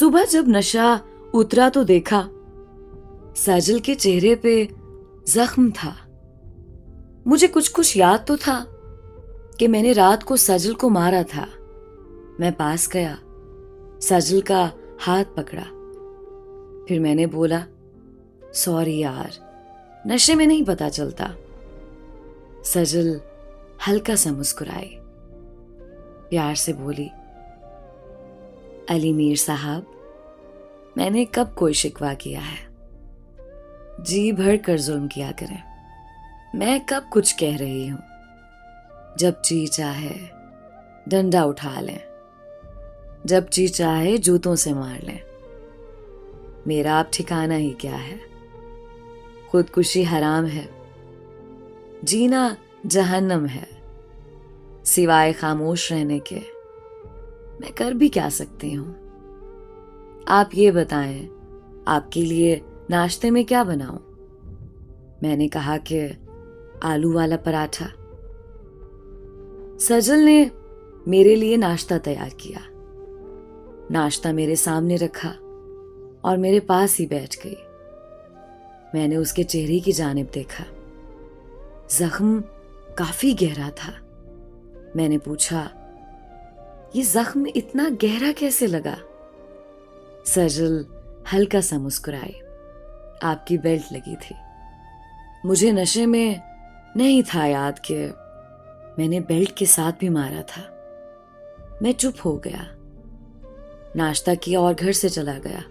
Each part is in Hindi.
सुबह जब नशा उतरा तो देखा साजिल के चेहरे पे जख्म था। मुझे कुछ कुछ याद तो था कि मैंने रात को साजिल को मारा था। मैं पास गया, साजिल का हाथ पकड़ा, फिर मैंने बोला, सॉरी यार, नशे में नहीं पता चलता। साजिल हल्का सा मुस्कुराई, प्यार से बोली, अली मीर साहब, मैंने कब कोई शिकवा किया है? जी भर कर जुल्म किया करें। मैं कब कुछ कह रही हूं? जब जी चाहे डंडा उठा लें, जब जी चाहे जूतों से मार लें। मेरा अब ठिकाना ही क्या है? खुदकुशी हराम है, जीना जहन्नम है। सिवाय खामोश रहने के मैं कर भी क्या सकती हूं? आप ये बताएं, आपके लिए नाश्ते में क्या बनाऊं? मैंने कहा कि आलू वाला पराठा। सजल ने मेरे लिए नाश्ता तैयार किया। नाश्ता मेरे सामने रखा और मेरे पास ही बैठ गई। मैंने उसके चेहरे की जानिब देखा। जख्म काफी गहरा था। मैंने पूछा, ये जख्म इतना गहरा कैसे लगा? सजल हल्का सा मुस्कुराई। आपकी बेल्ट लगी थी। मुझे नशे में नहीं था याद कि मैंने बेल्ट के साथ भी मारा था। मैं चुप हो गया, नाश्ता किया और घर से चला गया।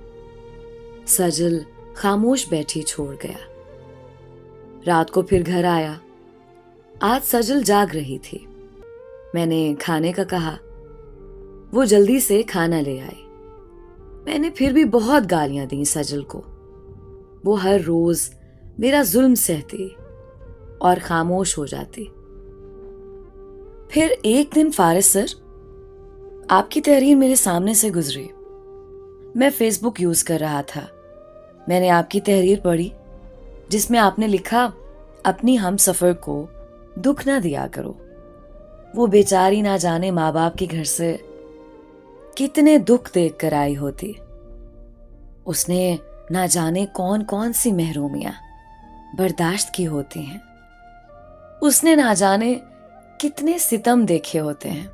सजल खामोश बैठी छोड़ गया। रात को फिर घर आया। आज सजल जाग रही थी। मैंने खाने का कहा, वो जल्दी से खाना ले आई। मैंने फिर भी बहुत गालियां दी सजल को। वो हर रोज मेरा जुल्म सहती और खामोश हो जाती। फिर एक दिन फारिस सर, आपकी तहरीर मेरे सामने से गुजरी। मैं फेसबुक यूज कर रहा था। मैंने आपकी तहरीर पढ़ी जिसमें आपने लिखा, अपनी हमसफर को दुख ना दिया करो। वो बेचारी ना जाने माँ बाप के घर से कितने दुख देख कर आई होती। उसने ना जाने कौन कौन सी महरूमियां बर्दाश्त की होती हैं। उसने ना जाने कितने सितम देखे होते हैं।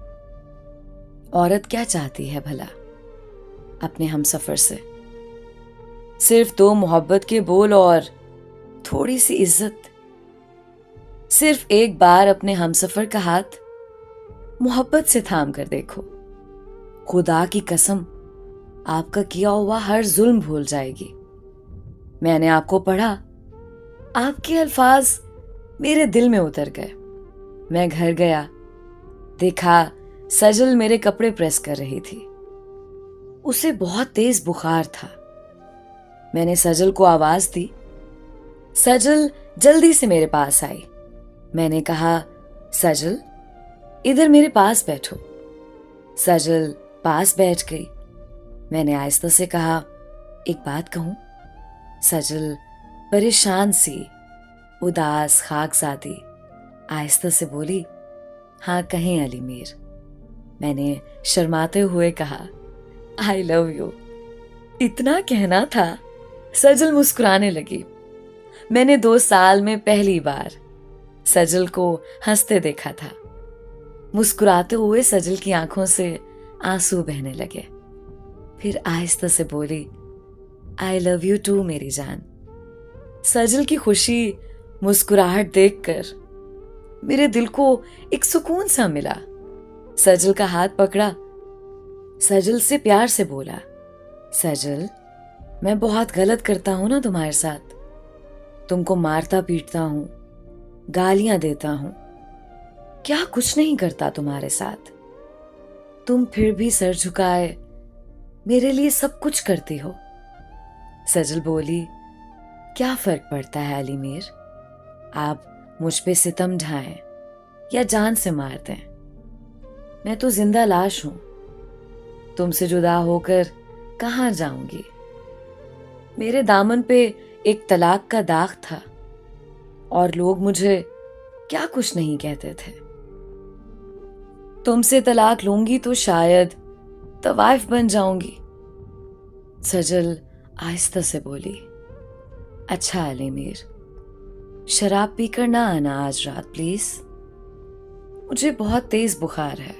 औरत क्या चाहती है भला अपने हमसफर से? सिर्फ दो मोहब्बत के बोल और थोड़ी सी इज्जत। सिर्फ एक बार अपने हमसफर का हाथ मोहब्बत से थाम कर देखो। खुदा की कसम, आपका किया हुआ हर जुल्म भूल जाएगी। मैंने आपको पढ़ा, आपके अल्फाज मेरे दिल में उतर गए। मैं घर गया, देखा सजल मेरे कपड़े प्रेस कर रही थी। उसे बहुत तेज बुखार था। मैंने सजल को आवाज दी। सजल जल्दी से मेरे पास आई। मैंने कहा, सजल इधर मेरे पास बैठो। सजल पास बैठ गई। मैंने आहिस्ता से कहा, एक बात कहूं? सजल परेशान सी, उदास खाकसादी आहिस्ता से बोली, हाँ कहें अली मीर। मैंने शर्माते हुए कहा, आई लव यू। इतना कहना था। सजल मुस्कुराने लगी। मैंने 2 साल में पहली बार सजल को हंसते देखा था। मुस्कुराते हुए सजल की आंखों से आंसू बहने लगे। फिर आहिस्ता से बोली, आई लव यू टू मेरी जान। सजल की खुशी मुस्कुराहट देखकर मेरे दिल को एक सुकून सा मिला। सजल का हाथ पकड़ा, सजल से प्यार से बोला, सजल मैं बहुत गलत करता हूं ना तुम्हारे साथ। तुमको मारता पीटता हूं, गालियां देता हूं, क्या कुछ नहीं करता तुम्हारे साथ। तुम फिर भी सर झुकाए मेरे लिए सब कुछ करती हो। सजल बोली, क्या फर्क पड़ता है अली मीर, आप मुझ पे सितम ढाएं या जान से मार दें, मैं तो जिंदा लाश हूं। तुमसे जुदा होकर कहां जाऊंगी। मेरे दामन पे एक तलाक का दाग था और लोग मुझे क्या कुछ नहीं कहते थे। तुमसे तलाक लूंगी तो शायद तवाइफ बन जाऊंगी। सजल आहिस्ता से बोली, अच्छा अली मीर, शराब पीकर ना आना आज रात प्लीज। मुझे बहुत तेज बुखार है।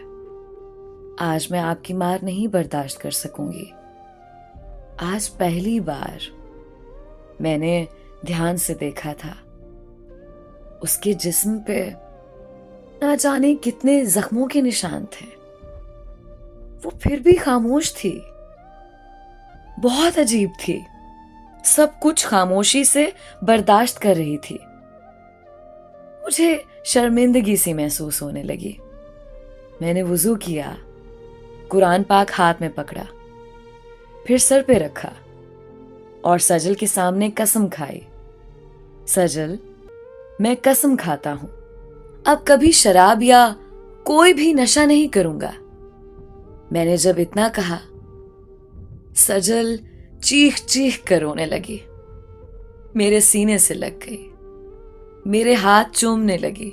आज मैं आपकी मार नहीं बर्दाश्त कर सकूंगी। आज पहली बार मैंने ध्यान से देखा था। उसके जिस्म पे ना जाने कितने जख्मों के निशान थे। वो फिर भी खामोश थी। बहुत अजीब थी। सब कुछ खामोशी से बर्दाश्त कर रही थी। मुझे शर्मिंदगी सी महसूस होने लगी। मैंने वुजू किया, कुरान पाक हाथ में पकड़ा, फिर सर पे रखा और सजल के सामने कसम खाई। सजल, मैं कसम खाता हूं, अब कभी शराब या कोई भी नशा नहीं करूंगा। मैंने जब इतना कहा, सजल चीख चीख कर रोने लगी। मेरे सीने से लग गई, मेरे हाथ चूमने लगी।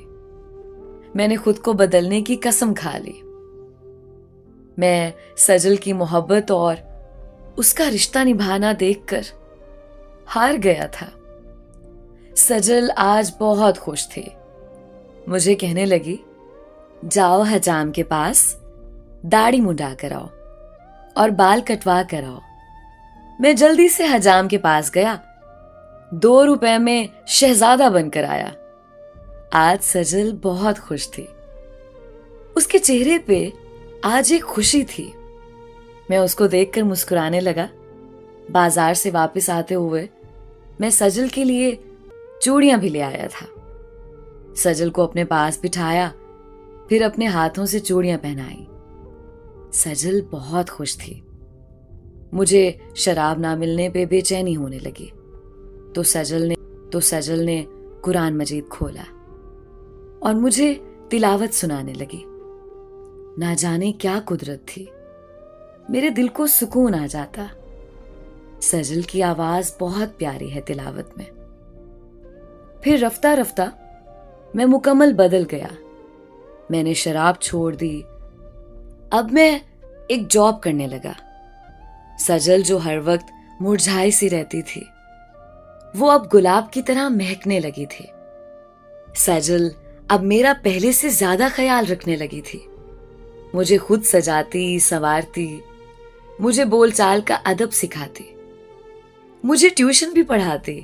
मैंने खुद को बदलने की कसम खा ली। मैं सजल की मोहब्बत और उसका रिश्ता निभाना देखकर हार गया था। सजल आज बहुत खुश थी। मुझे कहने लगी, जाओ हजाम के पास दाढ़ी मुंडा कर आओ और बाल कटवा कर आओ। मैं जल्दी से हजाम के पास गया, 2 रुपए में शहजादा बनकर आया। आज सजल बहुत खुश थी। उसके चेहरे पे आज एक खुशी थी। मैं उसको देखकर मुस्कुराने लगा। बाजार से वापस आते हुए मैं सजल के लिए चूड़ियां भी ले आया था। सजल को अपने पास बिठाया, फिर अपने हाथों से चूड़ियां पहनाई। सजल बहुत खुश थी। मुझे शराब ना मिलने पे बेचैनी होने लगी तो सजल ने कुरान मजीद खोला और मुझे तिलावत सुनाने लगी। ना जाने क्या कुदरत थी, मेरे दिल को सुकून आ जाता। सजल की आवाज बहुत प्यारी है तिलावत में। फिर रफ्ता रफ्ता मैं मुकम्मल बदल गया। मैंने शराब छोड़ दी। अब मैं एक जॉब करने लगा। सजल जो हर वक्त मुरझाई सी रहती थी, वो अब गुलाब की तरह महकने लगी थी। सजल अब मेरा पहले से ज्यादा ख्याल रखने लगी थी। मुझे खुद सजाती, संवारती, मुझे बोलचाल का अदब सिखाती, मुझे ट्यूशन भी पढ़ाती।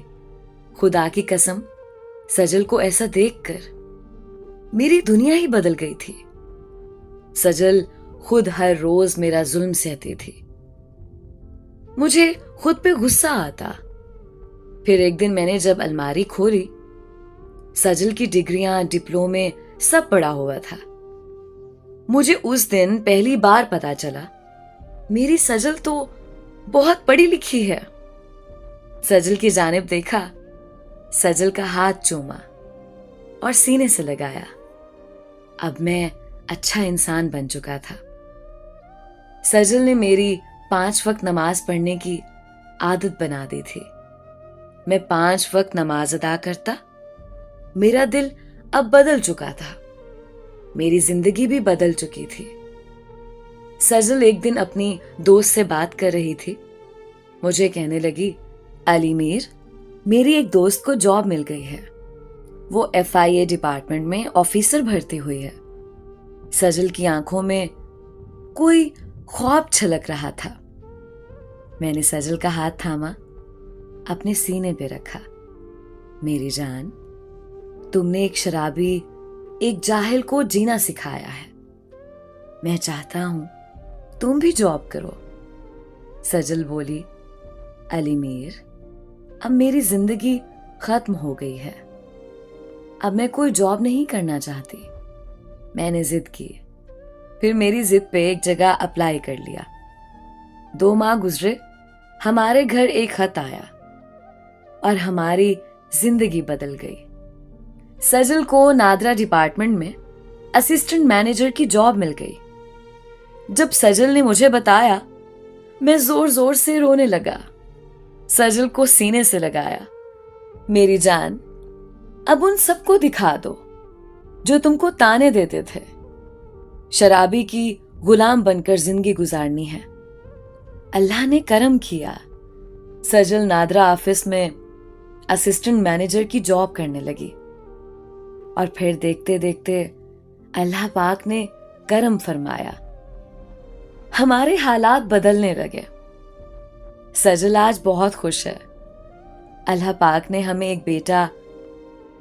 खुदा की कसम, सजल को ऐसा देखकर मेरी दुनिया ही बदल गई थी। सजल खुद हर रोज मेरा जुल्म सहती थी। मुझे खुद पे गुस्सा आता। फिर एक दिन मैंने जब अलमारी खोली, सजल की डिग्रियां, डिप्लोमे सब पड़ा हुआ था। मुझे उस दिन पहली बार पता चला, मेरी सजल तो बहुत पढ़ी लिखी है। सजल की जानिब देखा, सजल का हाथ चूमा और सीने से लगाया। अब मैं अच्छा इंसान बन चुका था। सजल ने मेरी 5 वक्त नमाज पढ़ने की आदत बना दी थी। मैं 5 वक्त नमाज अदा करता। मेरा दिल अब बदल चुका था। मेरी जिंदगी भी बदल चुकी थी। सजल एक दिन अपनी दोस्त से बात कर रही थी। मुझे कहने लगी, अली मीर, मेरी एक दोस्त को जॉब मिल गई है। वो FIA डिपार्टमेंट में ऑफिसर भर्ती हुई है। सजल की आंखों में कोई ख्वाब छलक रहा था। मैंने सजल का हाथ थामा, अपने सीने पे रखा। मेरी जान, तुमने एक शराबी, एक जाहिल को जीना सिखाया है। मैं चाहता हूं तुम भी जॉब करो। सजल बोली, अली मीर, अब मेरी जिंदगी खत्म हो गई है। अब मैं कोई जॉब नहीं करना चाहती। मैंने जिद की। फिर मेरी जिद पे एक जगह अप्लाई कर लिया। 2 माह गुजरे, हमारे घर एक खत आया और हमारी जिंदगी बदल गई। सजल को नादरा डिपार्टमेंट में असिस्टेंट मैनेजर की जॉब मिल गई। जब सजल ने मुझे बताया, मैं जोर जोर से रोने लगा। सजल को सीने से लगाया। मेरी जान, अब उन सबको दिखा दो जो तुमको ताने देते थे। शराबी की गुलाम बनकर जिंदगी गुजारनी है। अल्लाह ने करम किया, सजल नादरा ऑफिस में असिस्टेंट मैनेजर की जॉब करने लगी। और फिर देखते देखते अल्लाह पाक ने करम फरमाया, हमारे हालात बदलने लगे। सजल आज बहुत खुश है। अल्लाह पाक ने हमें एक बेटा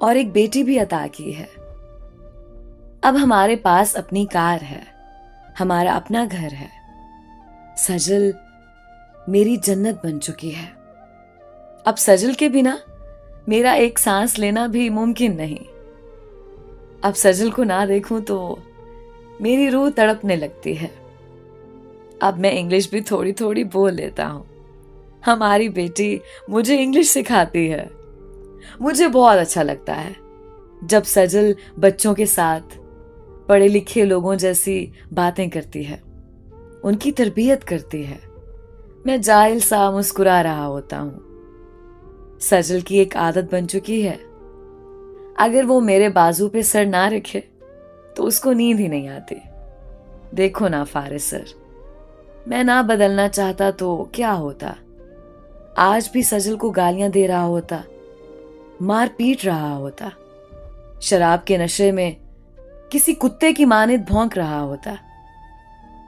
और एक बेटी भी अता की है। अब हमारे पास अपनी कार है, हमारा अपना घर है। सजल मेरी जन्नत बन चुकी है। अब सजल के बिना मेरा एक सांस लेना भी मुमकिन नहीं। अब सजल को ना देखूं तो मेरी रूह तड़पने लगती है। अब मैं इंग्लिश भी थोड़ी थोड़ी बोल लेता हूं। हमारी बेटी मुझे इंग्लिश सिखाती है। मुझे बहुत अच्छा लगता है जब सजल बच्चों के साथ पढ़े लिखे लोगों जैसी बातें करती है, उनकी तरबियत करती है। मैं जाहिल सा मुस्कुरा रहा होता हूं। सजल की एक आदत बन चुकी है, अगर वो मेरे बाजू पे सर ना रखे तो उसको नींद ही नहीं आती। देखो ना फारिस सर, मैं ना बदलना चाहता तो क्या होता? आज भी सजल को गालियां दे रहा होता, मार पीट रहा होता, शराब के नशे में किसी कुत्ते की मानित भौंक रहा होता।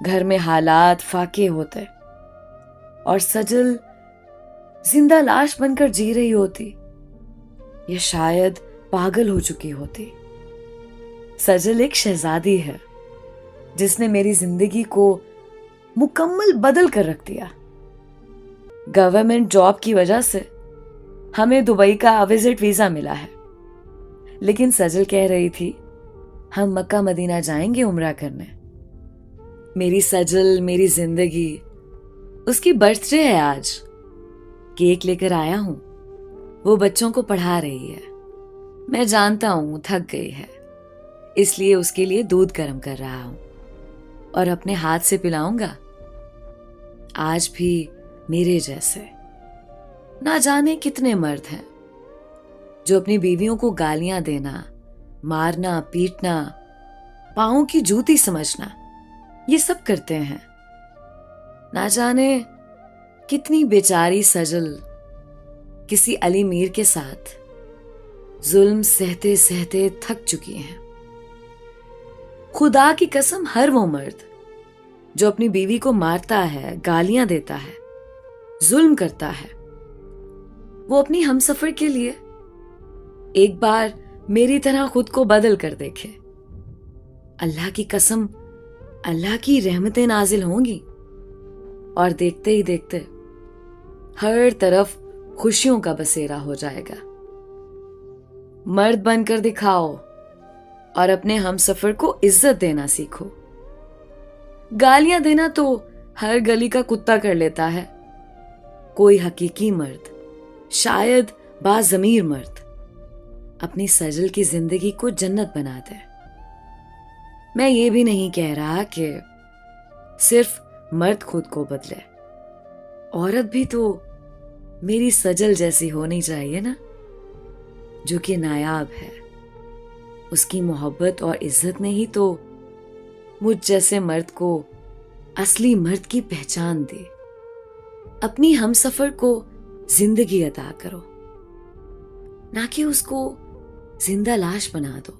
घर में हालात फाके होते और सजल जिंदा लाश बनकर जी रही होती, या शायद पागल हो चुकी होती। सजल एक शहजादी है जिसने मेरी जिंदगी को मुकम्मल बदल कर रख दिया। गवर्नमेंट जॉब की वजह से हमें दुबई का विजिट वीजा मिला है, लेकिन सजल कह रही थी हम मक्का मदीना जाएंगे उम्रा करने। मेरी सजल, मेरी जिंदगी, उसकी बर्थडे है आज। केक लेकर आया हूं, वो बच्चों को पढ़ा रही है। मैं जानता हूं थक गई है, इसलिए उसके लिए दूध गर्म कर रहा हूं और अपने हाथ से पिलाऊंगा। आज भी मेरे जैसे ना जाने कितने मर्द हैं जो अपनी बीवियों को गालियां देना, मारना, पीटना, पांवों की जूती समझना, ये सब करते हैं। ना जाने कितनी बेचारी सजल किसी अली मीर के साथ जुल्म सहते सहते थक चुकी हैं। खुदा की कसम, हर वो मर्द जो अपनी बीवी को मारता है, गालियां देता है, जुल्म करता है, वो अपनी हमसफर के लिए एक बार मेरी तरह खुद को बदल कर देखे। अल्लाह की कसम, अल्लाह की रहमतें नाजिल होंगी और देखते ही देखते हर तरफ खुशियों का बसेरा हो जाएगा। मर्द बनकर दिखाओ और अपने हमसफर को इज्जत देना सीखो। गालियां देना तो हर गली का कुत्ता कर लेता है। कोई हकीकी मर्द, शायद बाज़मीर मर्द, अपनी सजल की जिंदगी को जन्नत बना दे। मैं ये भी नहीं कह रहा कि सिर्फ मर्द खुद को बदले, औरत भी तो मेरी सजल जैसी होनी चाहिए ना, जो कि नायाब है। उसकी मोहब्बत और इज्जत ने ही तो मुझ जैसे मर्द को असली मर्द की पहचान दी। अपनी हमसफर को जिंदगी अता करो, ना कि उसको जिंदा लाश बना दो।